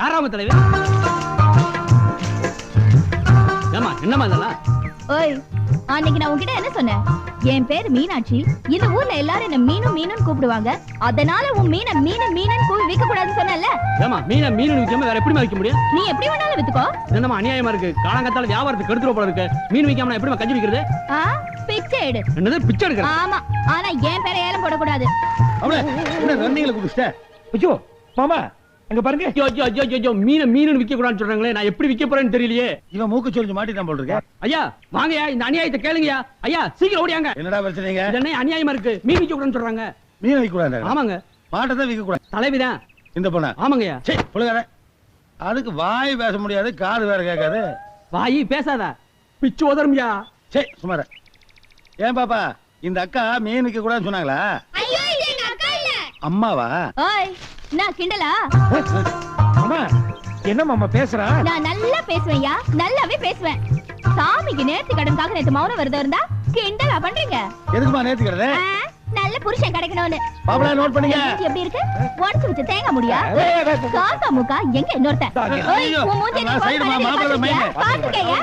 யாராம தலைவி? ஏமா என்னமா இதெல்லாம்? ஓய், அன்னைக்கு நான் உன்கிட்ட என்ன சொன்னேன்? என் பேர் மீனாட்சி. இந்த ஊர்ல எல்லாரும் என்ன மீனு மீனுன்னு கூப்பிடுவாங்க. அதனால உன் மீனை மீனு மீனுன்னு கூவி விற்க கூடாதுன்னு சொன்னேன்ல. ஏமா மீனை மீன் விக்காம வேற எப்படி விற்க முடியும்? நீ எப்படி வேணாலும் வித்துக்கோ. என்னமா அநியாயமா இருக்கு? காலங்கத்தால வியாபாரத்துக்கு கெடுத்துற போல இருக்கு. மீன் விக்காம நான் எப்படி கஞ்சி விக்கிறது? பிச்சை எடு. என்னது பிச்சை எடுக்க? ஆமா, ஆனா என் பேரை ஏலம் போடக்கூடாது. அவளே என்ன ரன்னிங்ல குடிச்சிட்ட? ஐயோ மாமா அங்க பாருங்க. ஐயோ மீனை மீன் விக்க கூடாதுன்னு சொல்றாங்களே, நான் எப்படி விக்க போறேன்னு தெரியலையே. இவன் மூக்கு சொல்லி மாட்டிட்டான் போல இருக்க. ஐயா வாங்கயா, இந்த அநியாயத்தை கேளுங்கயா. ஐயா சீக்கிரம் ஓடியாங்க. என்னடா பிரச்சனைங்க? என்ன அநியாயமா இருக்கு? மீன் விக்க கூடாதுன்னு சொல்றாங்க. மீன் விக்க கூடாது? ஆமாங்க. மாட்டை தான் விக்க கூடாது. தலைவிதான் இந்த பொண்ணா? ஆமாங்கய்யா. சே புள்ளகார, அதுக்கு வாய் பேச முடியாது, காது வேற கேட்காது. வாயி பேசாத, பிச்சு உதறும்யா. சே சுமார. ஏன் பாப்பா இந்த அக்கா மீன் விக்க கூடாதுன்னு சொன்னாங்களா? ஐயோ இது எங்க அக்கா இல்ல. அம்மாவா? ஓய், நான் கிண்டலா? அம்மா என்ன மாமா பேசுறா? நான் நல்லா பேசுவேன்யா, நல்லாவே பேசுவேன். சாமிக்கு நேர்த்தி கடனுக்காக நேத்து மௌன விரதம் இருந்தா கிண்டலா பண்றீங்க? எதுக்குமா நேர்த்தி கடனே? நல்ல புருஷன் கிடைக்கணும்னு. பாப்பா நோட் பண்ணீங்க. எப்படி இருக்கு? உடைச்சு வச்ச தேங்காய் முடியா? காக்கா முக்கா எங்க இன்னொருத்தன்? ஓய், உன் மூஞ்சி நீ பாத்துக்கயா?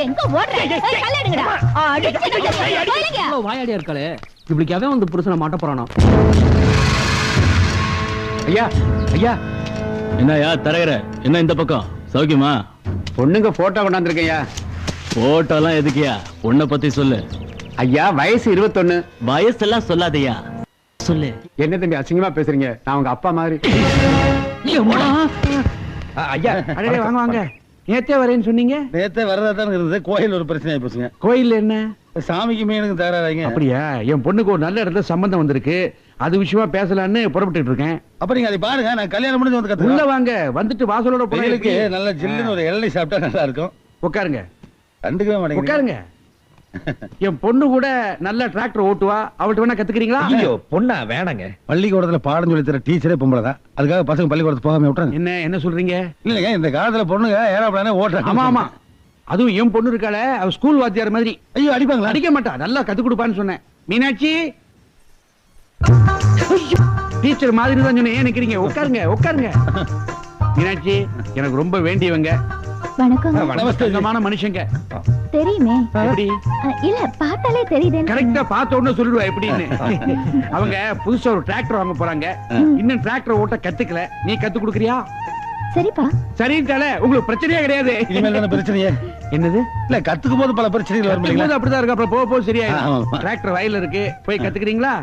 எங்க ஓடுற? ஏய் கல்லடுங்கடா. அடிச்சு போயிடுங்க. வாயாடியா இருக்காளே, இப்படிக்காவே வந்து புருஷனை மாட்ட போறானோ. ஐயா ஐயா. என்னயா தரகர, என்ன இந்த பக்கம் சௌக்கியமா? பொண்ணுங்க போட்டோ கொண்டாந்துருக்கையா. போட்டோலாம் எதுக்கியா? உன்னை பத்தி சொல்லு. ஐயா வயசு 21. வயசெல்லாம் சொல்லாதயா, சொல்லு. என்ன தம்பி அசிங்கமா பேசுறீங்க? நான் உங்க அப்பா மாதிரி. ஐயா அடடே வாங்க வாங்க. நேத்தே வரேன்னு சொன்னீங்க. நேத்தே வரதா தான் இருந்தது. கோயில் ஒரு பிரச்சனை ஆயிப்போச்சுங்க. கோயில் என்ன? சாமிக்கு மீனுக்கு தகராறாங்க. அப்படியா? என் பொண்ணுக்கு ஒரு நல்ல இடத்துல சம்பந்தம் வந்திருக்கு, அது விஷயமா பேசலான்னு புறப்பட்டு இருக்கேன். அப்ப நீங்க அதை பாருங்க, நான் கல்யாணம் முடிஞ்சு வந்து உள்ள கத்துக்கலாம். வாங்க, வந்துட்டு வாசலோட கோயிலுக்கு நல்ல ஜில்லுன்னு ஒரு இளநீ சாப்பிட்டா நல்லா இருக்கும். உட்காருங்க. கண்டுக்கவே மாட்டேங்க. உட்காருங்க. என் பொண்ணு கூட நல்ல டிராக்டர் ஓட்டுவா, அவள்கிட்ட வேணா கத்துக்கிறீங்களா? ஐயோ பொண்ணா வேணாங்க. பள்ளிக்கூடத்துல பாடம் சொல்லி தர டீச்சரே பொம்பளை தான். அதுக்காக பசங்க பள்ளிக்கூடத்துக்கு போகாம விட்டுறாங்க. என்ன என்ன சொல்றீங்க? இல்லைங்க, இந்த காலத்துல பொண்ணுங்க ஏறாப்ளானே ஓட்டுறாங்க. ஆமா ஆமா, அதுவும் என் பொண்ணு இருக்காளே, அவ ஸ்கூல் வாத்தியார் மாதிரி. ஐயோ அடிப்பாங்களா? அடிக்க மாட்டா, நல்லா கத்து கொடுப்பான்னு சொன்னேன். மீனாட்சி டீச்சர் மாதிரி தான் சொன்னேன். ஏன் நிக்கிறீங்க? உட்காருங்க உட்காருங்க. மீனாட்சி எனக்கு ரொம்ப வேண்டியவங்க, வணக்கம். வணக்கமான மனுஷங்க. தெரியுமே. எப்படி? இல்ல பார்த்தாலே தெரியுது. கரெக்டா பார்த்த உடனே சொல்லிடுவா எப்படின்னு. அவங்க புதுசா ஒரு டிராக்டர் வாங்க போறாங்க. இன்னும் டிராக்டர் ஓட்ட கத்துக்கல, நீ கத்து கொடுக்கறியா? சரிப்பா. சரிட்டாலே உங்களுக்கு பிரச்சனையே கிடையாது. இனிமேல் தானே பிரச்சனையே. என்னது? இல்ல கத்துக்கும் போது பல பிரச்சனைகள் வரும் இல்லைங்களா? அப்படிதான் இருக்கு. அப்புறம் போக போக சரியாயிடும். ஆமா. டிராக்டர் வயல்ல இருக்கு, போய் கத்துக்கிறீங்களா?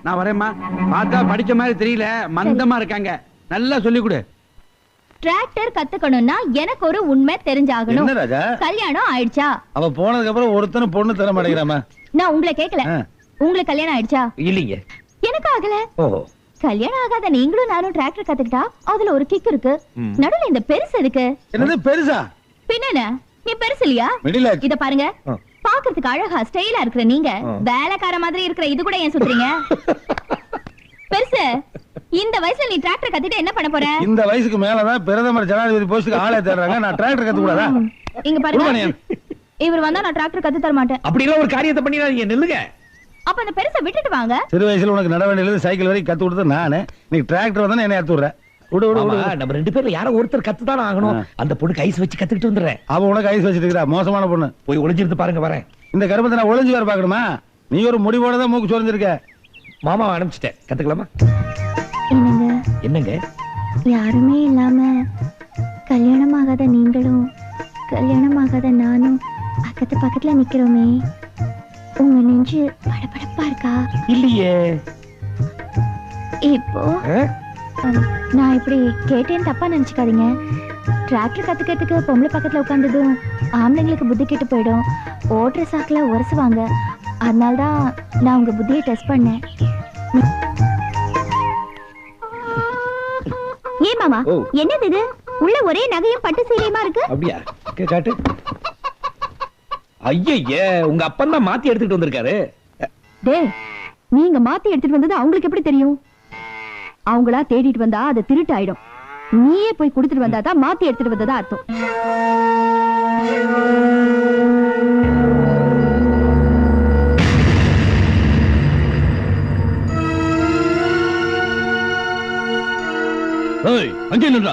நான் வரேம்மா. பார்த்தா படிச்ச மாதிரி தெரியல, மந்தமா இருக்காங்க. நல்லா சொல்லி கொடு. டிராக்டர் கத்துக்கணும்னா எனக்கு ஒரு உண்மை தெரிஞ்சாகணும். என்ன ராஜா? கல்யாணம் ஆயிடுச்சா? அவ போனதுக்கு அப்புறம் ஒருத்தனும் பொண்ணு தர மாட்டேங்கிறாமா? நான் உங்களை கேட்கல. உங்களுக்கு கல்யாணம் ஆயிடுச்சா? இல்லீங்க. எனக்கு ஆகல. ஓஹோ. கல்யாணம் ஆகாத நீங்களும் நானும் டிராக்டர் கத்துக்கிட்டா அதுல ஒரு கிக் இருக்கு. நடுவுல இந்த பெருசு இருக்கு. என்னது பெருசா? பின்ன நீ பெருசு இல்லையா? மிடில். இத பாருங்க, பாக்குறதுக்கு அழகா ஸ்டைலா இருக்கிற நீங்க வேலைக்கார மாதிரி இருக்கிற இது கூட ஏன் சுத்துறீங்க? பெருசு, இந்த வயசுல நீ டிராக்டர் கத்திட்டு என்ன பண்ண போற? இந்த வயசுக்கு மேலதான் பிரதமர் ஜனாதிபதி போஸ்டுக்கு ஆளே தேடுறாங்க. நான் டிராக்டர் கத்து கூடாதா? இங்க பாருங்க, இவர் வந்தா நான் டிராக்டர் கத்து தர மாட்டேன். அப்படி எல்லாம் ஒரு காரியத்தை பண்ணிடாதீங்க, நில்லுங்க. அப்ப அந்த பெருசை விட்டுட்டு வாங்க. சிறு வயசுல உனக்கு நடவண்டியில சைக்கிள் வரைக்கும் கத்து கொடுத்தது நானு. நீ டிராக்டர் வந்தா என்ன எடுத்து விடுற? விடு விடு விடு. நம்ம ரெண்டு பேர்ல யாரோ ஒருத்தர் கத்துதானே ஆகணும். அந்த பொண்ணுக்கு ஐஸ் வச்சு கத்துக்கிட்டு வந்துடுறேன். அவ உனக்கு ஐஸ் வச்சிட்டு இருக்கா, மோசமான பொண்ணு. போய் ஒளிஞ்சிருந்து பாருங்க, வரேன். இந்த கருப்பத்தை நான் ஒளிஞ்சு வேற பாக்கணுமா? நீ ஒரு முடிவோட தான் மூக்கு சொரிஞ்சிருக்க. மாமாவை அனுப்பிச்சிட்டேன், கத்துக்கலாமா? என்னங்க? என்னங்க? யாருமே இல்லாம கல்யாணம் ஆகாத நீங்களும் கல்யாணம் ஆகாத நானும் பக்கத்து பக்கத்துல நிக்கிறோமே, உங்க நெஞ்சு படபடப்பா இருக்கா? இல்லையே. இப்போ நான் இப்படி கேட்டேன்னு தப்பா நினைச்சுக்காதீங்க. டிராக்டர் கத்துக்கிறதுக்கு பொம்பளை பக்கத்துல உட்கார்ந்ததும் ஆம்பளைங்களுக்கு புத்தி கெட்டு போயிடும், ஓட்டுற சாக்குல உரசுவாங்க. அதனால்தான் நான் உங்க புத்தியை டெஸ்ட் பண்ணேன். ஏன் மாமா, என்னது இது? உள்ள ஒரே நகையும் பட்டு சீலையுமா இருக்கு. அப்படியா? காட்டு. ஐயே, உங்க அப்பன் தான் மாத்தி எடுத்துட்டு வந்திருக்காரு. டேய், நீங்க மாத்தி எடுத்துட்டு வந்தது அவங்களுக்கு எப்படி தெரியும்? அவங்களா தேடிட்டு வந்தா அது திருட்டு ஆயிடும். நீயே போய் கொடுத்துட்டு வந்தா தான் மாத்தி எடுத்துட்டு வந்ததா அர்த்தம். அங்கே நின்றா.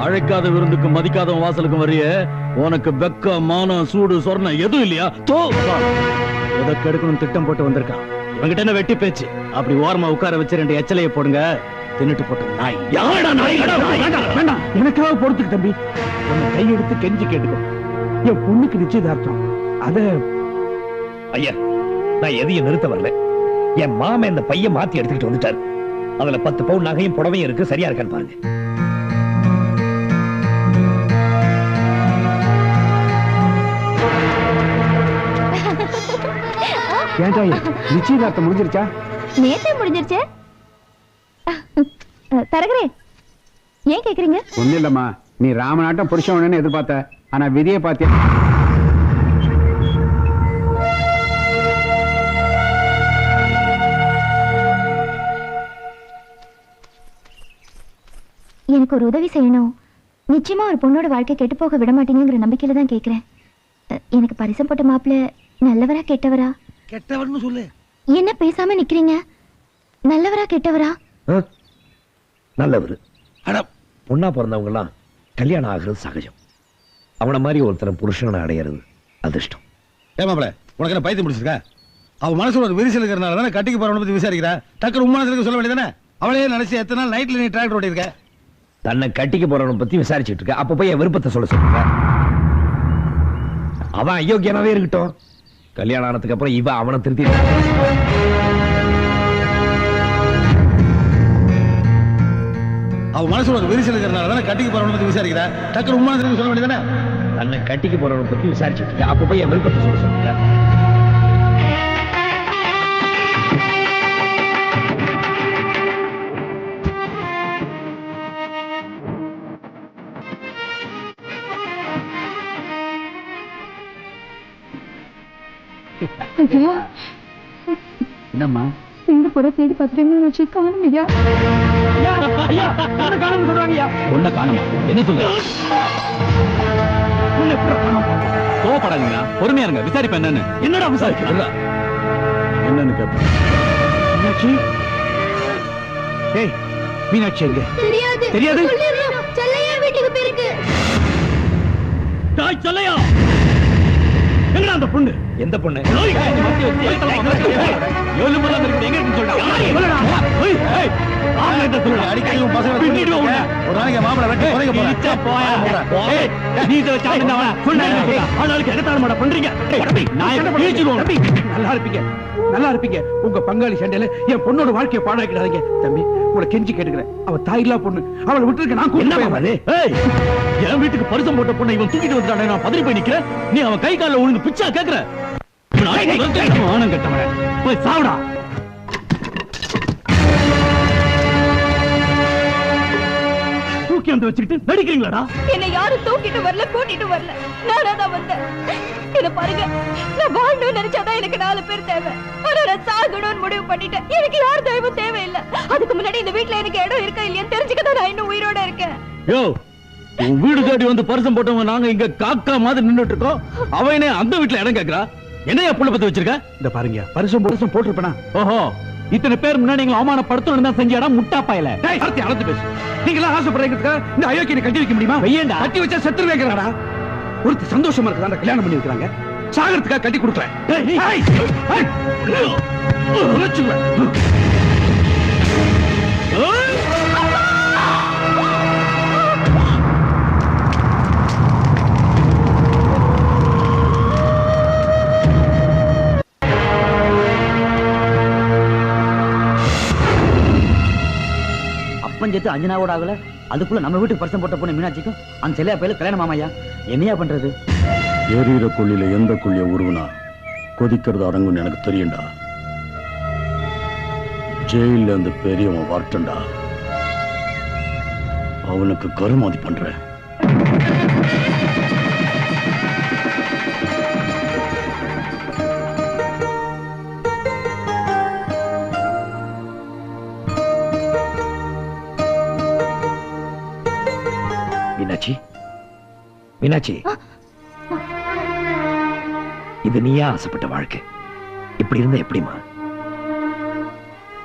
அழைக்காத விருந்துக்கு மதிக்காதவன் வாசலுக்கும் வரிய உனக்கு வெக்க மானம் சூடு சொர்ணம் எதுவும் இல்லையா? எதை கெடுக்கணும் திட்டம் போட்டு வந்திருக்கான். இவங்கிட்ட என்ன வெட்டி பேச்சு? அப்படி ஓரமா உட்கார வச்சு 2 எச்சலையை போடுங்க. தின்னுட்டு போட்டு நாய். யாரடா நாய்? வேண்டாம், எனக்காக பொறுத்துக்கு தம்பி. உன்னை கையெடுத்து கெஞ்சி கேட்டுக்கோ. என் பொண்ணுக்கு நிச்சயதார்த்தம். அத ஐயா, நான் எதையும் நிறுத்த வரல. என் மாமன் இந்த பையன் மாத்தி எடுத்துக்கிட்டு வந்துட்டாரு. அதுல 10 பவுன் நகையும் புடவையும் இருக்கு. சரியா இருக்கான்னு பாருங்க. ஏன்டா நிச்சயதார்த்தம் முடிஞ்சிருச்சா? நேத்தே முடிஞ்சிருச்சே. தரகரே, ஏன் கேக்குறீங்க? ஒண்ணு இல்லம்மா, நீ ராமநாட்டம் புருஷன் எதிர்பார்த்த, ஆனா விதியை பாத்தியா? எனக்கு ஒரு உதவி செய்யணும். நிச்சயமா ஒரு பொண்ணோட வாழ்க்கை கெட்டு போக விட மாட்டீங்கிற நம்பிக்கையில தான் கேக்குறேன். எனக்கு பரிசம் போட்ட மாப்பிள்ள நல்லவரா கெட்டவரா? கெட்டவர்னு சொல்லு. என்ன பேசாம நிக்கிறீங்க? நல்லவரா கெட்டவரா? நல்லவரு. அட, பொண்ணா பிறந்தவங்க எல்லாம் கல்யாணம் ஆகுறது சகஜம். அவன மாதிரி ஒருத்தர் புருஷனை அடையிறது அதிர்ஷ்டம். ஏமாப்ல, உனக்கு என்ன பைத்தியம் முடிச்சிருக்கா? அவ மனசுல ஒரு விரிசல் இருக்கிறனால தானே கட்டிக்கு போறவனை பத்தி விசாரிக்கிறா. டக்குனு உண்மைக்கு சொல்ல வேண்டியதானே? அவளையே நினைச்சு எத்தனை நாள் நைட்ல நீ டிராக்டர் ஓட்டிருக்க? தன்னை கட்டிக்க போறவனை பத்தி விசாரிச்சுட்டு இருக்க. அப்ப போய் என் விருப்பத்தை சொல்லுங்க. அவன் அயோக்கியனாவே இருக்கட்டும். கல்யாணம் ஆனதுக்கு அப்புறம் இவ அவனை திருத்தி. அவ மனசுல ஒரு விரிசல் இருக்கிறனால தானே கட்டிக்கு போறவனை பத்தி விசாரிக்கிறா. டக்குனு உண்மைக்கு சொல்ல வேண்டியதானே? தன்னை கட்டிக்க போறவனை பத்தி விசாரிச்சுட்டு இருக்க. அப்ப போய் என் விருப்பத்தை சொல்லுங்க. என்னம்மா சிங்கப்பூர தேடி பார்த்துட்டு வச்சு காணும் ஐயா. ஒன்ன காணுமா? என்ன சொல்ற? கோவப்படாதீங்க, பொறுமையா இருங்க. விசாரிப்பேன். என்னன்னு? என்னடா விசாரிக்க? என்னன்னு கேட்பேன். மீனாட்சி, ஏய் மீனாட்சி எங்க? தெரியாது. தெரியாது? செல்லையா வீட்டுக்கு போயிருக்கு. தாய் சொல்லையா? எங்கடா அந்த பொண்ணு? எந்த பொண்ணு? அடிக்கடி உன் பசங்களை ஒரு நாளைக்கு மாமலை வெட்டி குறைக்க நல்லா இருப்பீங்க, நல்லா இருப்பீங்க. உங்க பங்காளி சண்டையில என் பொண்ணோட வாழ்க்கையை பாழாக்கிடாதீங்க தம்பி. உங்களை கெஞ்சி கேட்டுக்கிறேன். அவ தாயில்லா பொண்ணு, அவளை விட்டுருக்க. நான் என் வீட்டுக்கு பரிசம் போட்ட பொண்ணை இவன் தூக்கிட்டு வந்துட்டானே, நான் பதறி போய் நிக்கிறேன். நீ அவன் கை காலில் உனக்கு பிச்சா கேட்கிற? ஆனம் கட்டவன போய் சாவுடா. தூக்கி வந்து வச்சுக்கிட்டு நடிக்கிறீங்களாடா? என்ன யாரும் தூக்கிட்டு வரல, கூட்டிட்டு வரல. நானா தான் வந்தேன். என்ன பாருங்க, நான் வாழணும்னு நினைச்சாதான் எனக்கு 4 பேர் தேவை. ஆனா நான் சாகணும்னு முடிவு பண்ணிட்டேன். எனக்கு யார் தயவும் தேவையில்லை. அதுக்கு முன்னாடி இந்த வீட்டுல எனக்கு இடம் இருக்கா இல்லையான்னு தெரிஞ்சுக்கதான் நான் இன்னும் உயிரோட இருக்கேன். யோ, உன் வீடு தேடி வந்து பரிசம் போட்டவங்க நாங்க இங்க காக்கா மாதிரி நின்னுட்டு இருக்கோம். அவனே அந்த வீட்டுல இடம் கேட்கிறா. என்னையா புள்ள பத்தி வச்சிருக்க? இந்த பாருங்க, பரிசம் போட்டிருப்பேனா? ஓஹோ, இத்தனை பேர் முன்னாடி நீங்க அவமானப்படுத்தணும் தான் செஞ்சாடா முட்டா பாயல. வார்த்தை அளந்து பேசு. நீங்களா ஆசைப்படுறீங்க இந்த அயோக்கியனை கட்டி வைக்க முடியுமா? வையேண்டா. கட்டி வச்சா செத்து வைக்கிறாடா. ஒருத்தர் சந்தோஷமா இருக்கா கல்யாணம் பண்ணி வைக்கிறாங்க. சாகரத்துக்காக கட்டி கொடுக்குறேன். அப்பஞ்சத்து 5 நாள் கூட ஆகல. அதுக்குள்ள நம்ம வீட்டுக்கு பரிசம் போட்ட பொண்ணு மீனாட்சிக்கும் அந்த செல்லையா பையில கல்யாணம் மாமையா. என்னையா பண்றது? எரியிற கொள்ளில எந்த கொள்ளிய உருவனா கொதிக்கிறது அடங்குன்னு எனக்கு தெரியும்டா. ஜெயில அந்த பெரியவன் வரட்டண்டா. அவனுக்கு கருமாதி பண்ற. மீனாட்சி, மீனாட்சி, இது நீயா ஆசைப்பட்ட வாழ்க்கை. இப்படி இருந்தா எப்படிமா?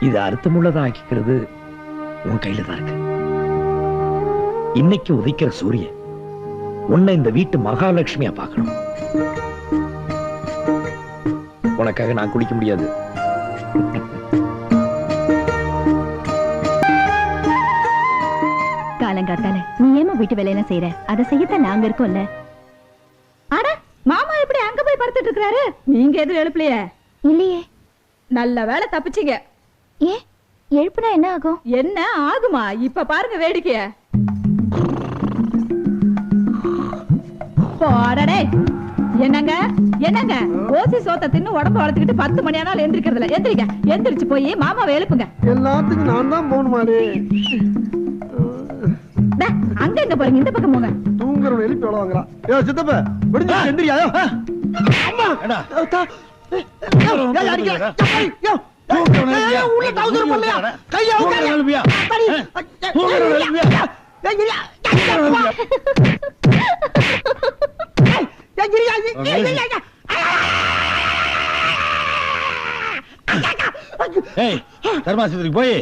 இது அர்த்தமுள்ளதா ஆக்கிக்கிறது உன் கையில தான் இருக்கு. இன்னைக்கு உதிக்கிற சூரியன் உன்னை இந்த வீட்டு மகாலட்சுமியா பார்க்கணும். உனக்காக நான் குடிக்க முடியாது. காலங்காத்தால நீ ஏமா வீட்டு வேலையெல்லாம் செய்யற? அதை செய்யத்தான் நாங்க இருக்கோம்ல. அட மாமா இப்படி அங்க போய் படுத்துட்டு இருக்காரு, நீங்க எதுவும் எழுப்பலையே? இல்லையே. நல்ல வேலை தப்பிச்சீங்க. ஏன் எழுப்புனா என்ன ஆகும்? என்ன ஆகுமா? இப்ப பாருங்க வேடிக்கைய. போடடே. என்னங்க என்னங்க ஓசி சோத்த தின்னு உடம்பு வளர்த்துக்கிட்டு 10 மணி ஆனாலும் எந்திரிக்கிறதுல எந்திரிக்க. எந்திரிச்சு போய் மாமாவை எழுப்புங்க. எல்லாத்துக்கும் நான் தான் போகணுமாடே. அங்க எங்க போறீங்க? இந்த பக்கம் போங்க. தூங்குறவன் எழுப்பி எவ்வளவு வாங்குறான்? ஏ சித்தப்ப விடுஞ்சு எந்திரியா? அம்மா ஏடா உள்ள தவுதுற பண்ணலையா? கையா எழுப்பியா தர்மாசத்துக்கு போய்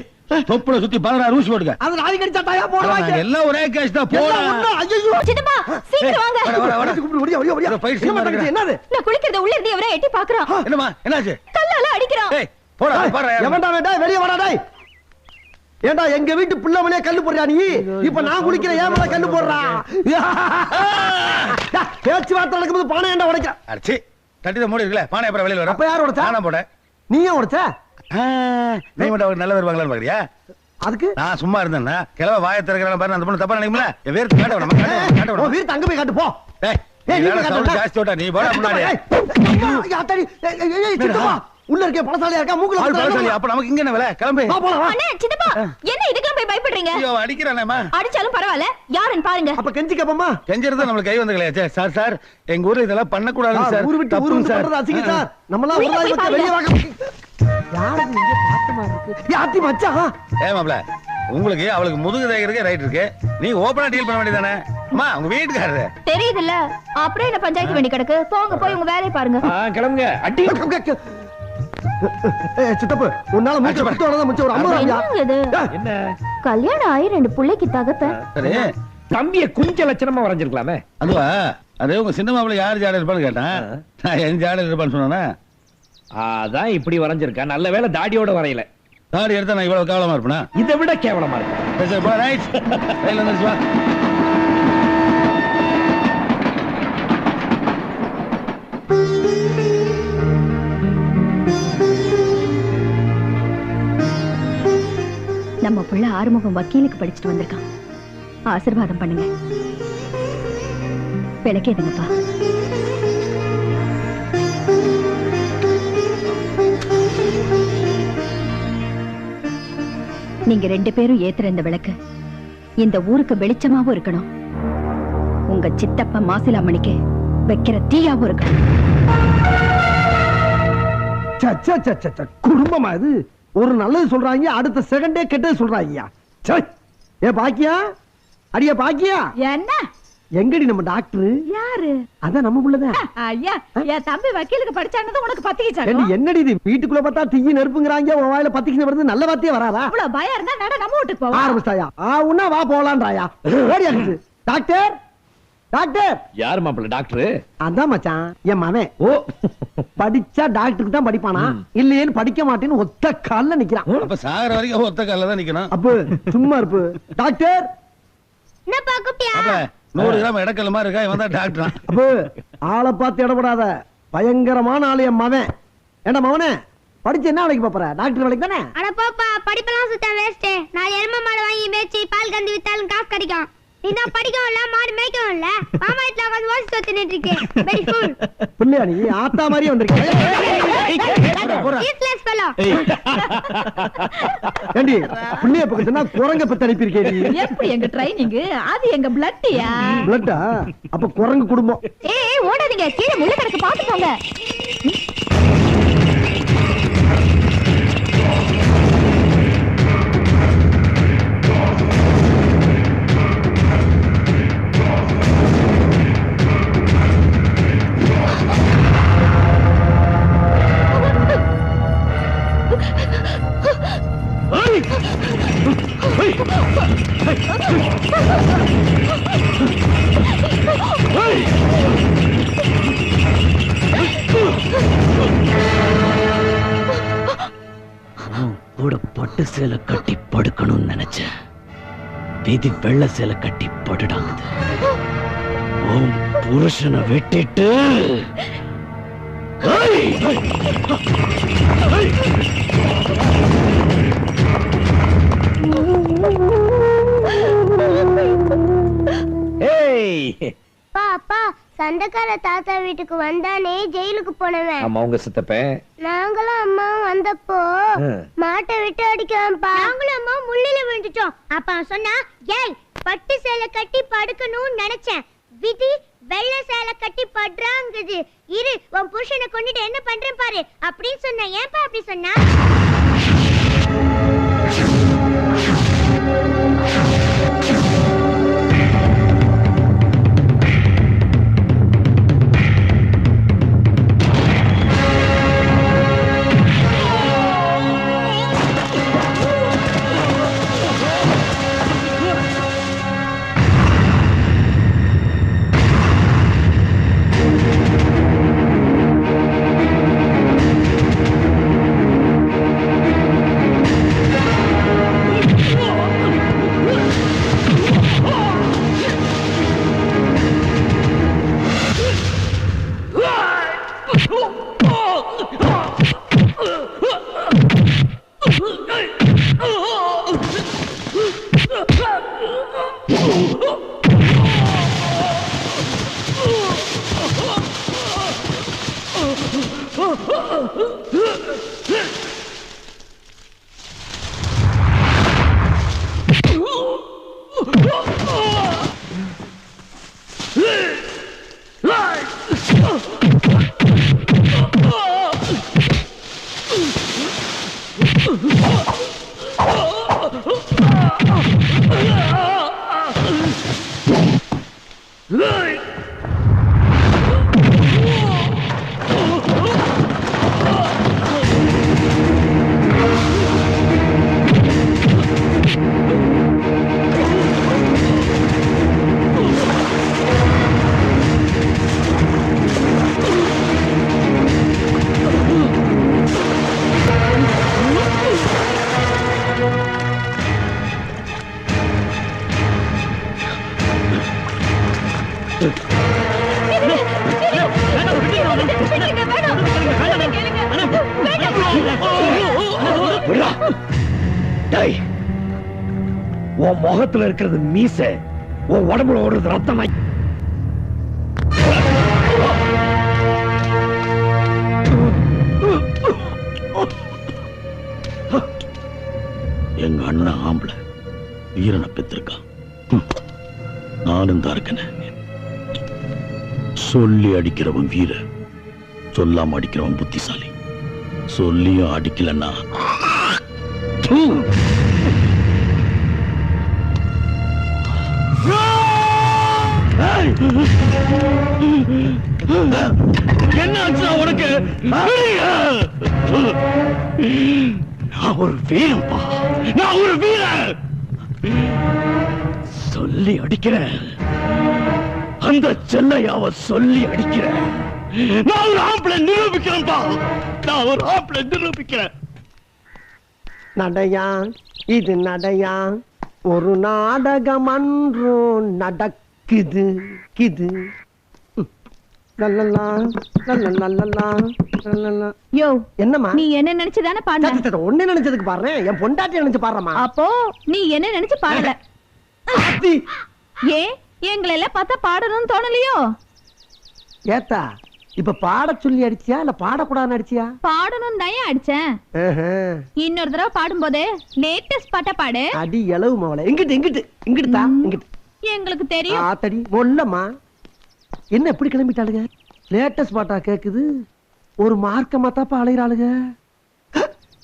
தொப்புல சுத்தி 16 ஊசி போடுங்க. அது நாய் கடிச்சா தாயா போடுவாங்க. எல்லாம் ஒரே கேஸ் தான். போடா. ஐயோ சித்தப்பா சீக்கிரம் வாங்க. என்னது? நான் குளிக்கிறத உள்ள இருந்து எவரோ எட்டி பாக்குறான். என்னமா என்னாச்சு? கல்லால அடிக்கிறான். ஏய் போடா பாரு. எவன்டா வேண்டா வெளிய வாடா டேய். ஏண்டா எங்க வீட்டு புள்ளமனே கல்லு போடுறா நீ? இப்ப நான் குளிக்கிற ஏன் மேல கல்லு போடுறா? பேச்சு வார்த்தை நடக்கும்போது பானை ஏண்டா உடைக்க? அடச்சி தட்டித மூடி இருக்குல பானை அப்புறம் வெளியில வர. அப்ப யார் உடைச்சா? நானா போட. நீ ஏன் உடைச்ச? நீ மட்டும் நல்ல வருவாங்களான்னு பாக்குறியா? அதுக்கு நான் சும்மா இருந்தேன்னா கிளவ வாயை திறக்கறான பாரு. அந்த பொண்ணு தப்பா நினைக்கும்ல. என் வேர்த்து காட்ட வேணாம். காட்ட ஓ வேணாம். வீர் தங்க போய் காட்டு போ. டேய் நீ வேற சவுண்ட் ஜாஸ்தி ஓட்ட. நீ போடா முன்னாடி. யாத்தடி ஏய் சித்தப்பா உள்ள இருக்க பழசாலியா இருக்கா? மூக்குல ஆள் பழசாலி. அப்ப நமக்கு இங்க என்ன வேலை? கிளம்பு. வா போலாம். அண்ணே சித்தப்பா என்ன இதுக்கெல்லாம் போய் பயப்படுறீங்க? ஐயோ அடிக்கறானேமா. அடிச்சாலும் பரவாயில்ல, யாருன்னு பாருங்க. அப்ப கெஞ்சி கேப்பமா. கெஞ்சிரது நமக்கு கை வந்துங்களே. சார் சார் எங்க ஊர்ல இதெல்லாம் பண்ண கூடாது சார். ஊர் விட்டு ஊர் வந்து பண்றது அசிங்க சார். நம்மளா ஒரு நாள் வந்து வெளிய வாங்க. யாரு இங்க பாத்து மாதிரி இருக்கு? யாத்தி மச்சான். ஏமாப்ல உங்களுக்கு அவளுக்கு முதுகு தேய்க்கிறதுக்கு ரைட் இருக்கு. நீ ஓபனா டீல் பண்ண வேண்டியதானே? அம்மா உங்க வீட்டுக்காரரு தெரியுதுல்ல, அப்புறம் என்ன பஞ்சாயத்து வேண்டி கிடக்கு? போங்க போய் உங்க வேலையை பாருங்க. கிளம்புங்க. அடி சித்தப்பு உன்னால மூச்சு பட்டு வரதா முச்ச ஒரு 50 என்னங்க இது? என்ன கல்யாணம் ஆகி 2 பிள்ளைக்கு தகப்பேன். சரி தம்பிய குஞ்ச லட்சணமா வரைஞ்சிருக்கலாமே. அதுவா அது உங்க சின்ன மாப்பிள்ள யார் ஜாட இருப்பான்னு கேட்டேன். நான் என் ஜாட இருப்பான்னு சொன்னா அதான் இப்படி வரைஞ்சிருக்கா. நல்ல வேளை தாடியோட வரையல. தாடி எடுத்தா நான் இவ்வளவு கேவலமா இருப்பேனா? இதை விட கேவலமா இருக்கு. சரி போ ரைட். ரைட்ல வந்துச்சு வா. நம்ம புள்ள ஆறுமுகம் வக்கீலுக்கு படிச்சுட்டு வந்திருக்கான். ஆசீர்வாதம் பண்ணுங்க. விளக்கேதுங்கப்பா. நீங்க 2 பேரும் ஏத்துற இந்த விளக்கு இந்த ஊருக்கு வெளிச்சமாவும் இருக்கணும். உங்க சித்தப்பா மாசிலாமணிக்கு வைக்கிற தீயாவும் இருக்கணும். குடும்பமா இது? ஒரு நல்லது சொல்றாங்க, அடுத்த செகண்டே கெட்டது சொல்றாங்க. ஏ பாக்கியா, அடியா பாக்கியா, என்ன எங்கடி நம்ம டாக்டர்? யாரு? அதான் நம்ம புள்ளதான். ஐயா என் தம்பி வக்கீலுக்கு படிச்சானது உனக்கு பத்திக்கிச்சாங்க. என்னடி இது வீட்டுக்குள்ள பார்த்தா தீய நெருப்புங்கறாங்க, உன் வாயில பத்திக்கிச்சு வருது, நல்ல வார்த்தையே வராதா? அவ்வளவு பயம் இருந்தா நட நம்ம வீட்டுக்கு போவா. ஆரம்பிச்சாயா? உன்னா வா போலான்றாயா? ஓடியா டாக்டர் டாக்டர். யார் மாப்பிள்ள டாக்டர்? அதான் மச்சான் என் மவன். ஓ படிச்சா டாக்டருக்கு தான் படிப்பானா, இல்லையேன்னு படிக்க மாட்டேன்னு ஒத்த கால்ல நிக்கிறான். அப்ப சாகர வரைக்கும் ஒத்த கால்ல தான் நிக்கணும். அப்ப சும்மா இருப்பு. டாக்டர் என்னப்பா குட்டியா? அப்ப 100 கிராம் இடக்கல் மாதிரி இருக்கா, இவன் தான் டாக்டர். அப்ப ஆளை பார்த்து இடப்படாத, பயங்கரமான ஆளு என் மவன். ஏண்டா மவனே, படிச்சு என்ன வேலைக்கு போற? டாக்டர் வேலைக்கு தானே? அட போப்பா, படிப்பெல்லாம் சுத்தம் வேஸ்ட். நான் எரும மாடு வாங்கி மேய்ச்சி பால் கந்து வித்தாலும் காசு கிடைக்கும். நீதான் படிக்கவும் இல்ல, மாடு மேய்க்கவும் இல்ல, மாமா வீட்டுல உட்காந்து ஓசி சொத்துட்டு இருக்கேன். Very full. பிள்ளையா நீ? ஆத்தா மாதிரியே வந்திருக்கேன். Useless fellow. ஏண்டி பிள்ளைய பக்கம் சொன்னா குரங்க பத்தி அனுப்பியிருக்கேன் நீ. எப்படி எங்க ட்ரைனிங்? அது எங்க பிளட்டியா? பிளட்டா? அப்ப குரங்கு குடும்பம். ஏய் ஓடாதீங்க, கீழே முள்ள கிடக்கு, பாத்து போங்க. பட்டு சேலை கட்டி படுக்கணும்னு நினைச்சேன். விதி வெள்ளை சேலை கட்டி படுடாங்குது. உன் புருஷனை வெட்டிட்டு பாப்பா சண்டைக்கார தாத்தா வீட்டுக்கு வந்தானே ஜெயிலுக்கு போனவன். ஆமா உங்க சித்தப்பன். நாங்களும் அம்மாவும் வந்தப்போ மாட்டை விட்டு அடிக்கலாம்ப்பா. நாங்களும் அம்மா முள்ளில விழுந்துட்டோம். அப்ப சொன்னா ஏய் பட்டு சேலை கட்டி படுக்கணும்னு நினைச்சேன். விதி வெள்ளை சேலை கட்டி படுறாங்குது. இரு உன் புருஷனை கொண்டுட்டு என்ன பண்றேன் பாரு அப்படின்னு சொன்ன. ஏன்பா அப்படி சொன்னா? உன் முகத்துல இருக்கிறது மீச, உன் உடம்புல ஓடுறது ரத்தமா. எங்க அண்ணன் ஆம்பளை வீரனை பெற்றிருக்கான். நானும் தான் இருக்கேன். சொல்லி அடிக்கிறவன் வீர, சொல்லாம அடிக்கிறவன் புத்திசாலி. சொல்லியும் அடிக்கலன்னா என்ன ஆச்சு உனக்கு? நான் ஒரு வீரன்பா, நான் ஒரு வீரன். சொல்லி அடிக்கிறேன், அந்த செல்லையாவ சொல்லி அடிக்கிறேன். நான் ஒரு ஆம்பளை நிரூபிக்கிறேன்பா, நான் ஒரு ஆம்பளை நிரூபிக்கிறேன். நடையா இது நடையா, ஒரு நாடகம் அன்றும் நடக்குது கிது. யோ என்னம்மா நீ என்ன நினைச்சுதானே பாடுற? ஒண்ணு நினைச்சதுக்கு பாடுறேன், என் பொண்டாட்டி நினைச்சு பாடுறமா. அப்போ நீ என்ன நினைச்சு பாடல? ஏன் எங்களை எல்லாம் பார்த்தா பாடணும்னு தோணலையோ? ஏத்தா இப்ப பாட சொல்லி அடிச்சியா இல்ல பாடக்கூடாதுன்னு அடிச்சியா? பாடணும் தான் அடிச்சேன். இன்னொரு தடவை பாடும்போது லேட்டஸ்ட் பாட்டா பாடு. அடி எளவு மவளை. எங்கிட்டு எங்கிட்டு இங்கிட்டு தா, இங்கிட்டு. எங்களுக்கு தெரியும். ஆத்தடி மொல்லம்மா என்ன எப்படி கிளம்பிட்டாளுங்க? லேட்டஸ்ட் பாட்டா கேக்குது. ஒரு மார்க்கமா தாப்பா அலைகிறாளுங்க.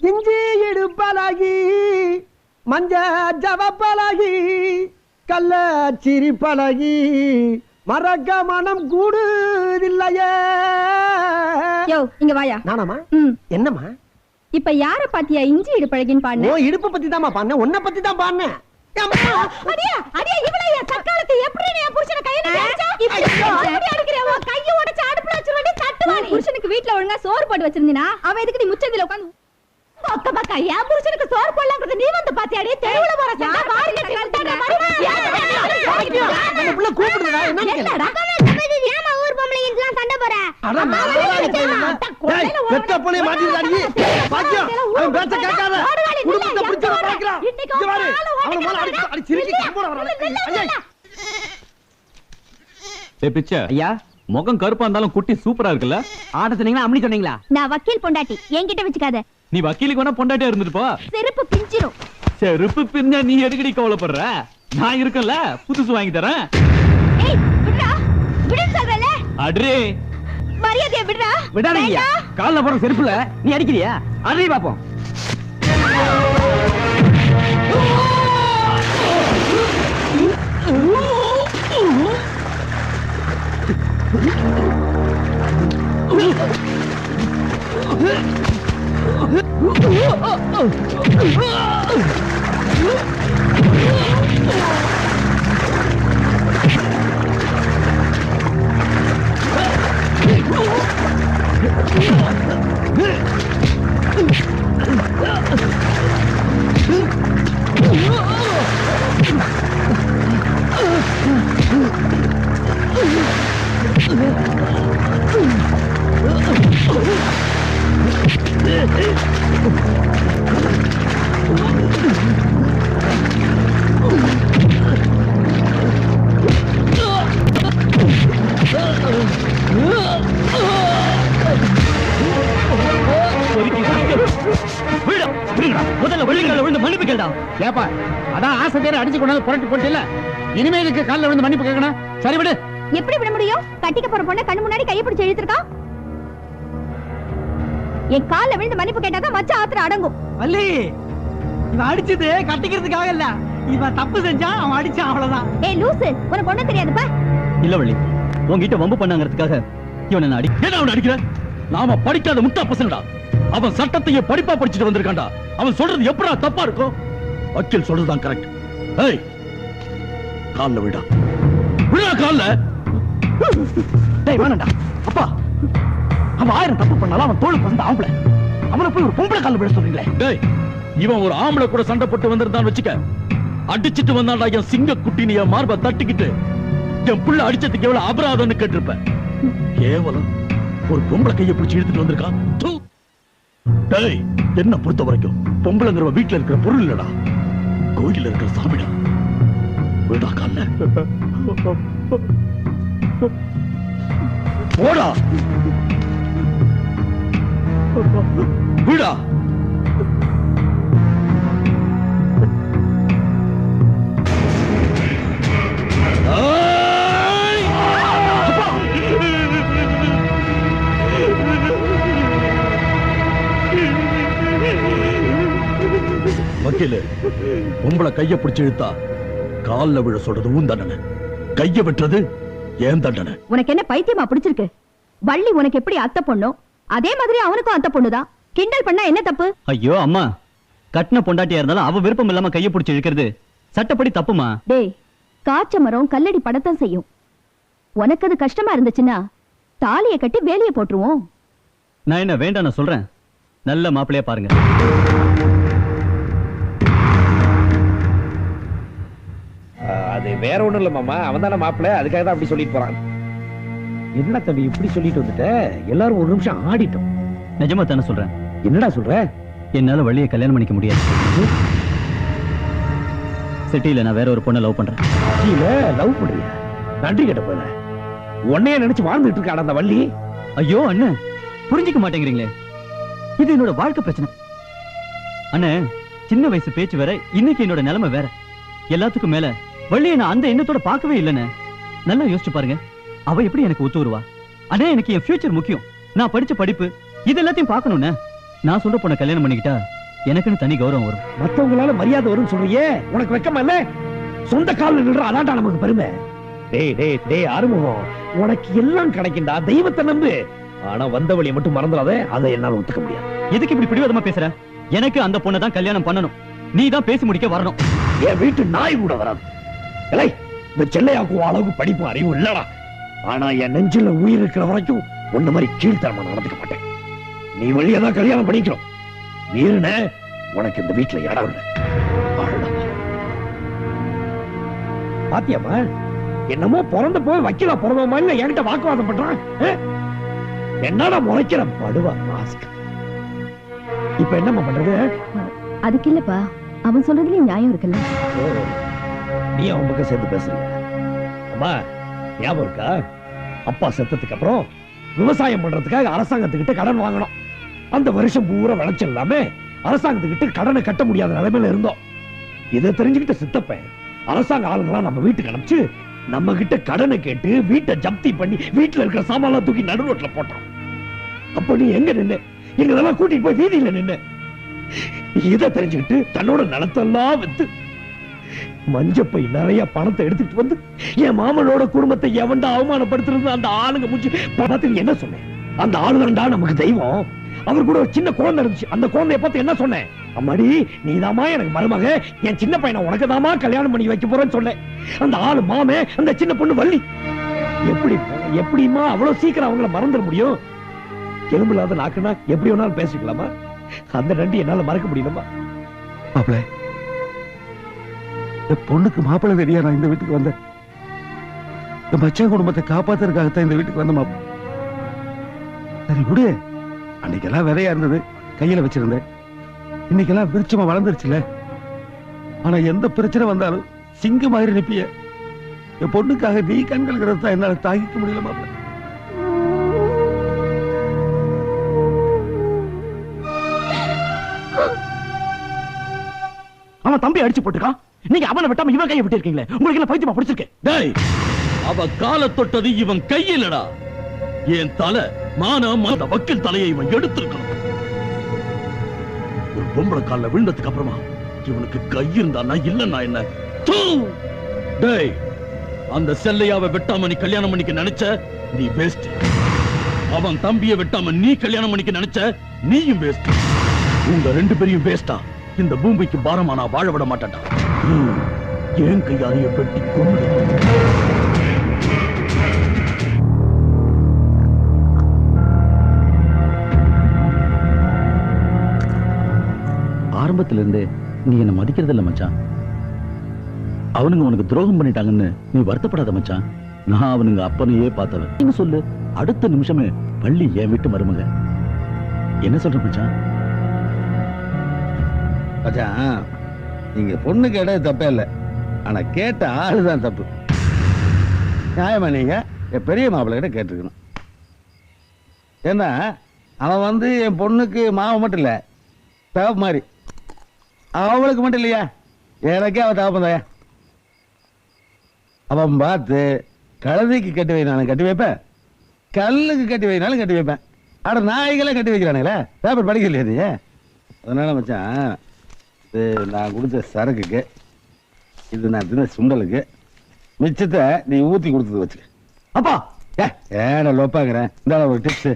இஞ்சி எடுப்பாளாகி, மஞ்ச ஜவப்பாளாகி, கள்ள சிரிப்பாளாகி, மறக்க மனம் கூடுதில்லையே. யோ இங்க வாயா. நானாமா? என்னம்மா? இப்ப யார பாத்தியா இஞ்சி இடுப்பழகின்னு பாடுன? ஓ இடுப்பு பத்தி தான்மா பாடுனேன், உன்னை பத்தி தான் பாடுனேன். அடியா அடியா இவளையா சக்காலத்தை எப்படி நீ புருஷனை கையில அடிச்சா? இப்படி அடிக்கறவ கைய உடைச்சு அடுப்புல வச்சிரடி தட்டுவானே. புருஷனுக்கு வீட்ல ஒழுங்கா சோறு போட்டு வச்சிருந்தீனா அவ எதுக்கு நீ முச்சந்தில உட்கார்ந்து அக்கா பக்கா என் புருஷனுக்கு சோறு போடலாம்ங்கறது நீ வந்து பாத்தியாடி தெருவுல போற சண்டை மாறி கட்டி வந்துட்டற மாதிரி புள்ள கூப்பிடுடா என்னடா ஏமா ஊர் பொம்பளைங்கலாம் சண்டை போற அட டேய் வெட்ட புள்ளை மாட்டிடாடி பாக்கியம் அவன் பேச்ச கேட்காத குடும்பத்தை பிடிச்சு பாக்குறான் இங்க பாரு அவன மேல அடி சிரிக்கி கம்போட வரானே ஐயா ஏய் பிச்சை ஐயா முகம் கருப்பா இருந்தாலும் குட்டி சூப்பரா இருக்குல்ல ஆட சொன்னீங்களா அப்படி சொன்னீங்களா நான் வக்கீல் பொண்டாட்டி என்கிட்ட வச்சுக்காத. நீ வக்கீலுக்கு வேணா பொண்டாட்டியா இருந்துட்டு போ. செருப்பு பிஞ்சிரும். செருப்பு பிஞ்சா நீ எதுக்கடி கவலைப்படுற? நான் இருக்கேன்ல, புதுசு வாங்கி தரேன். ஏய் விடுடா, விடுன்னு சொல்றல. அடே மரியாதையா விடுடா. விடாதீங்க. கால்ல போற செருப்புல நீ அடிக்கிறியா? அடி பாப்போம். முதல்ல வெள்ளிக்கால விழுந்து மன்னிப்பு கேட்டா. ஏப்பா அதான் ஆசை பேரை அடிச்சு கொண்டாந்து புரட்டி போட்டு இனிமே இதுக்கு காலில் விழுந்து மன்னிப்பு கேட்கணும். சரி விடு. எப்படி விட முடியும்? கட்டிக்க போற பொண்ணை கண்ணு முன்னாடி கையை பிடிச்சு இழுத்துருக்கான். என் கால்ல விழுந்து மன்னிப்பு கேட்டாதான் மச்ச ஆத்திர அடங்கும். வள்ளி இவன் அடிச்சது கட்டிக்கிறதுக்காக இல்ல, இவன் தப்பு செஞ்சா அவன் அடிச்சான் அவ்வளவுதான். ஏய் லூசு, உனக்கு ஒண்ணும் தெரியாதுப்பா. இல்ல வள்ளி, உன்கிட்ட வம்பு பண்ணாங்கிறதுக்காக இவனை நான் என்ன அவனை அடிக்கிற? நாம படிக்காத முட்டா பசங்கடா. அவன் சட்டத்தையே படிப்பா படிச்சுட்டு வந்திருக்கான்டா. அவன் சொல்றது எப்படா தப்பா இருக்கும்? வக்கீல் சொல்றதுதான் கரெக்ட். ஏய் கால்ல விடா, விடா கால்ல. டேய் வேணாம்டா. அப்பா அவன் 1000 தப்பு பண்ணாலும் அவன் தோளுக்கு வந்த ஆம்பளை, அவனை போய் ஒரு பொம்பளை கால்ல விட சொல்றீங்களே. டேய் இவன் ஒரு ஆம்பளை கூட சண்டை போட்டு வந்திருந்தான்னு வச்சுக்க, அடிச்சிட்டு வந்தான்டா என் சிங்க குட்டினி என் மார்பை தட்டிக்கிட்டு என் புள்ள அடிச்சதுக்கு எவ்வளவு அபராதம்னு கேட்டிருப்பேன். கேவலம் ஒரு பொம்பளை கையை பிடிச்சி இழுத்துட்டு வந்திருக்கான். டேய் என்ன பொறுத்த வரைக்கும் பொம்பளைங்கிற வீட்டுல இருக்கிற பொருள் இல்லடா, கோயில இருக்கிற சாமிடா. விடா கால்ல போடா, விடா. வக்கீலு, உங்களை கைய பிடிச்சு இழுத்தா கால்ல விழ சொல்றது உன் தண்டனை, கைய வெட்டுறது ஏன் தண்டனை. உனக்கு என்ன பைத்தியமா பிடிச்சிருக்கு? வள்ளி உனக்கு எப்படி அத்தை பொண்ணோ அதே மாதிரி அவனுக்கும் அத்தை பொண்ணுதான். கிண்டல் பண்ணா என்ன தப்பு? ஐயோ அம்மா, கட்டின பொண்டாட்டியா இருந்தாலும் அவ விருப்பம் இல்லாம கைய பிடிச்சு இழுக்கிறது சட்டப்படி தப்புமா. டேய், காய்ச்ச மரம் கல்லடி படத்தான் செய்யும். உனக்கு அது கஷ்டமா இருந்துச்சுன்னா தாலிய கட்டி வேலையை போட்டுருவோம். நான் என்ன வேண்டாம் நான் சொல்றேன், நல்ல மாப்பிள்ளையா பாருங்க. அது வேற ஒண்ணும் இல்ல மாமா, அவன் தானே மாப்பிள்ள, அதுக்காக தான் அப்படி சொல்லிட்டு போறான். என்ன தம்பி இப்படி சொல்லிட்டு வந்துட்ட? எல்லாரும் ஒரு நிமிஷம் ஆடிட்டோம். நிஜமா தானே சொல்றேன். என்னடா சொல்ற? என்னால வள்ளியை கல்யாணம் பண்ணிக்க முடியாது. சிட்டியில நான் வேற ஒரு பொண்ணை லவ் பண்றேன். லவ் பண்றியா? நன்றி கேட்ட போல உன்னையே நினைச்சு வாழ்ந்துட்டு இருக்காடா அந்த வள்ளி. ஐயோ அண்ணன், புரிஞ்சிக்க மாட்டேங்கிறீங்களே, இது என்னோட வாழ்க்கை பிரச்சனை. அண்ணன் சின்ன வயசு பேச்சு வேற, இன்னைக்கு என்னோட நிலைமை வேற. எல்லாத்துக்கும் மேல வள்ளியை நான் அந்த எண்ணத்தோட பார்க்கவே இல்லைன்னு. நல்லா யோசிச்சு பாருங்க, அவ எப்படி எனக்கு ஒத்து வருவா? அண்ணே எனக்கு என் ஃபியூச்சர் முக்கியம், நான் படிச்ச படிப்பு இது எல்லாத்தையும் பார்க்கணும்னு. நான் சொல்ற பொண்ணை கல்யாணம் பண்ணிக்கிட்டா எனக்குன்னு தனி கௌரவம் வரும். மத்தவங்களால மரியாதை வரும்னு சொல்றியே, உனக்கு வெக்கமா இல்ல? சொந்த காலில் நின்ற அதான்டா நமக்கு பெருமை. டேய் டேய் டேய் ஆறுமுகம், உனக்கு எல்லாம் கிடைக்கும்டா, தெய்வத்தை நம்பு. ஆனா வந்த வழியை மட்டும் மறந்துடாத, அதை என்னால ஒத்துக்க முடியாது. எதுக்கு இப்படி பிடிவாதமா பேசுற? எனக்கு அந்த பொண்ணை தான் கல்யாணம் பண்ணணும், நீ தான் பேசி முடிக்க வரணும். என் வீட்டு நாய் கூட வராது. இல்லை, இந்த செல்லையாக்கும் அளவுக்கு படிப்பும் அறிவும் இல்லடா. ஆனா என் நெஞ்சில உயிர் இருக்கிற வரைக்கும் உன்ன மாதிரி கீழ்த்தரமா நடந்துக்க மாட்டேன். நீ வழியா தான் கல்யாணம் பண்ணிக்கிறோம். மீறின உனக்கு இந்த வீட்டுல இடம் இல்லை. பாத்தியாமா என்னமோ பிறந்த போய் வக்கீலா பிறந்தமா இல்ல என்கிட்ட வாக்குவாதம் பண்றான். என்னடா முறைக்கிற படுவா மாஸ்க். இப்ப என்னம்மா பண்றது? அதுக்கு இல்லப்பா, அவன் சொல்றதுலயும் நியாயம் இருக்குல்ல. நீ அவன் பக்கம் சேர்ந்து பேசுறீங்க. அம்மா ஞாபகம் இருக்கா, அப்பா செத்ததுக்கு அப்புறம் விவசாயம் பண்றதுக்காக அரசாங்கத்துக்கிட்ட கடன் வாங்கணும். அந்த வருஷம் பூரா விளைச்சல் இல்லாம அரசாங்கத்துக்கிட்ட கடனை கட்ட முடியாத நிலைமையில இருந்தோம். இதை தெரிஞ்சுக்கிட்ட சித்தப்பேன் அரசாங்க ஆளுங்களாம் நம்ம வீட்டுக்கு அனுப்பிச்சு நம்ம கிட்ட கடனை கேட்டு வீட்டை ஜப்தி பண்ணி வீட்டுல இருக்கிற சாமான் தூக்கி நடுரோட்ல போட்டோம். அப்ப நீ எங்க நின்னு எங்களெல்லாம் கூட்டிட்டு போய் வீதியில நின்னு இதை தெரிஞ்சுக்கிட்டு தன்னோட நிலத்தெல்லாம் வித்து மஞ்சப்பை நிறைய பணத்தை எடுத்துட்டு வந்து என் மாமனோட குடும்பத்தை எவன்டா அவமானப்படுத்துறது அந்த ஆளுங்க மூச்சு பார்த்து என்ன சொன்னேன்? அந்த ஆளுதான்டா நமக்கு தெய்வம். அவர் கூட ஒரு சின்ன குழந்தை இருந்துச்சு. அந்த குழந்தைய பார்த்து என்ன சொன்னேன்? அம்மாடி நீதாமா எனக்கு மருமக, என் சின்ன பையனை உனக்கு தாமா கல்யாணம் பண்ணி வைக்க போறேன்னு சொன்னேன். அந்த ஆளு மாமே, அந்த சின்ன பொண்ணு வள்ளி. எப்படிமா அவ்வளவு சீக்கிரம் அவங்கள மறந்துட முடியும்? எலும்பு இல்லாத நாக்குனா எப்படி வேணாலும் பேசிக்கலாமா? அந்த நன்றி என்னால மறக்க முடியலமா. மாப்பிள்ள, இந்த பொண்ணுக்கு மாப்பிள்ளை தெரியா நான் இந்த வீட்டுக்கு வந்தேன். இந்த மச்சான் குடும்பத்தை காப்பாத்துறதுக்காகத்தான் இந்த வீட்டுக்கு வந்த மாப்பிள்ள. சரி விடு, அன்னைக்கெல்லாம் விதையா இருந்தது கையில வச்சிருந்தேன். இன்னைக்கெல்லாம் விருட்சமா வளர்ந்துருச்சுல. ஆனா எந்த பிரச்சனை வந்தாலும் சிங்கம் மாதிரி நிப்பிய. என் பொண்ணுக்காக நீ கண்கள் தான் என்னால தாங்கிக்க முடியல மாப்பிள்ள. அவன் தம்பி அடிச்சு போட்டுக்கான், நீங்க அவனை விட்டாம இவன் கையை விட்டு இருக்கீங்களே, உங்களுக்கு என்ன பைத்தியமா பிடிச்சிருக்கு? டேய், அவ கால தொட்டது இவன் கையிலடா. என் தலை மானம் அந்த வக்கீல் தலையை இவன் எடுத்திருக்கணும். ஒரு பொம்பளை கால விழுந்ததுக்கு அப்புறமா இவனுக்கு கை இருந்தா இல்லன்னா என்ன? டேய், அந்த செல்லையாவை வெட்டாம நீ கல்யாணம் பண்ணிக்க நினைச்ச நீ வேஸ்ட். அவன் தம்பியை வெட்டாம நீ கல்யாணம் பண்ணிக்க நினைச்ச நீயும் வேஸ்ட். உங்க ரெண்டு பேரையும் வேஸ்டா இந்த பூமிக்கு பாரமா நான் வாழ விட மாட்டேன்டா. ஏன் கையாலைய வெட்டி கொண்டு ஆரம்பத்துல இருந்து நீ என்ன மதிக்கிறது இல்ல மச்சான். அவனுங்க உனக்கு துரோகம் பண்ணிட்டாங்கன்னு நீ வருத்தப்படாத மச்சான். நான் அவனுங்க அப்பனையே பார்த்தவன். நீங்க சொல்லு, அடுத்த நிமிஷமே பள்ளி என் வீட்டு மருமக. என்ன சொல்ற மச்சான்? மச்சான், நீங்க பொண்ணு கேட்டது தப்பே இல்லை, ஆனா கேட்ட ஆளுதான் தப்பு. நியாயமா நீங்க என் பெரிய மாப்பிள்ளை கிட்ட கேட்டிருக்கணும். ஏன்னா அவன் வந்து என் பொண்ணுக்கு மாவன் மட்டும் இல்ல, தகப்பு மாதிரி. அவளுக்கு மட்டும் இல்லையா, எனக்கே அவன் தகப்பந்தாயா. அவன் பார்த்து கழுதைக்கு கட்டி வைனாலும் கட்டி வைப்பேன், கல்லுக்கு கட்டி வைனாலும் கட்டி வைப்பேன். ஆனா நாய்களை கட்டி வைக்கிறானுங்களே, பேப்பர் படிக்கலையா நீ? அதனால மச்சான், இது நான் கொடுத்த சரக்குக்கு, இது நான் தின சுண்டலுக்கு, மிச்சத்தை நீ ஊத்தி கொடுத்தது வச்சுக்க. அப்பா ஏடா லோப்பாங்கிறேன். இந்த ஒரு டிப்ஸ்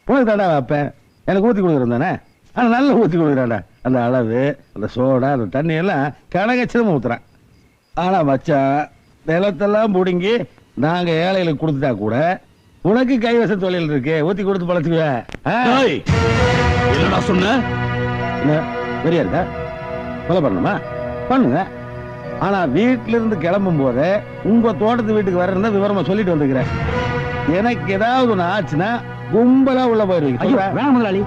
உனக்கு தாண்டா வைப்பேன், எனக்கு ஊத்தி கொடுக்குறேன் தானே. ஆனா நல்லா ஊத்தி கொடுக்குறான்டா. அந்த அளவு, அந்த சோடா, அந்த தண்ணி எல்லாம் கனகச்சிரமா ஊத்துறான். ஆனா மச்சான், நிலத்தெல்லாம் பிடுங்கி நாங்க ஏழைகளுக்கு கொடுத்துட்டா கூட உனக்கு கைவச தொழில் இருக்கு, ஊத்தி கொடுத்து பழச்சுக்குவேன். என்னடா சொன்ன? பெரியா இருக்கா? கொலை பண்ணணுமா? பண்ணுங்க. ஆனா வீட்டுல இருந்து கிளம்பும் போது உங்க தோட்டத்து வீட்டுக்கு வர்றதா விவரமா சொல்லிட்டு வந்துக்கிறேன். எனக்கு ஏதாவது ஒண்ணு ஆச்சுன்னா கும்பலா உள்ள போயிருவீங்க. வேணாம் முதலாளி.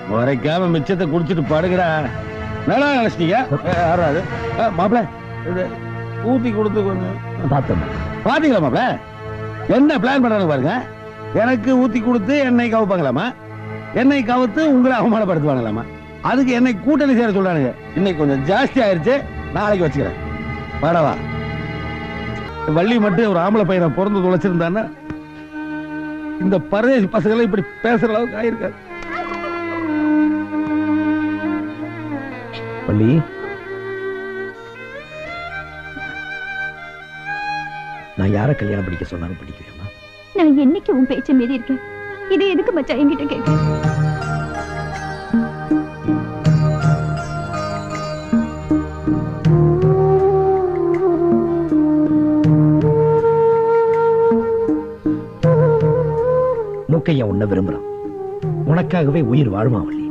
முறைக்காம மிச்சத்தை குடிச்சிட்டு படுகிறா. நல்லா நினைச்சிட்டீங்க. யாராவது மாப்பிள்ள ஊத்தி கொடுத்து கொஞ்சம் பாத்தீங்களா மாப்பிள்ள? என்ன பிளான் பண்றாங்க பாருங்க. எனக்கு ஊத்தி கொடுத்து என்னை கவுப்பாங்களாமா, என்னை கவுத்து உங்களை அவமானப்படுத்துவாங்களாமா. அதுக்கு என்னை கூட்டணி சேர சொல்றானுங்க. இன்னைக்கு கொஞ்சம் ஜாஸ்தி ஆயிருச்சு, நாளைக்கு வச்சுக்கிறேன். வாடவா, வள்ளி மட்டும் ஒரு ஆம்பளை பையனை பிறந்து தொலைச்சிருந்தான்னா இந்த பரதேசி பசங்களை இப்படி பேசுற அளவுக்கு ஆயிருக்காது. வள்ளி, நான் யார கல்யாணம் படிக்க சொன்னாலும் படிக்கிறேன். நான் என்னைக்கு உன் பேச்ச மீறி இருக்கேன்? இதை எதுக்கு மச்சான் என்கிட்ட கேட்க? மூக்கையா உன்னை விரும்புறான். உனக்காகவே உயிர் வாழ்மா வள்ளி.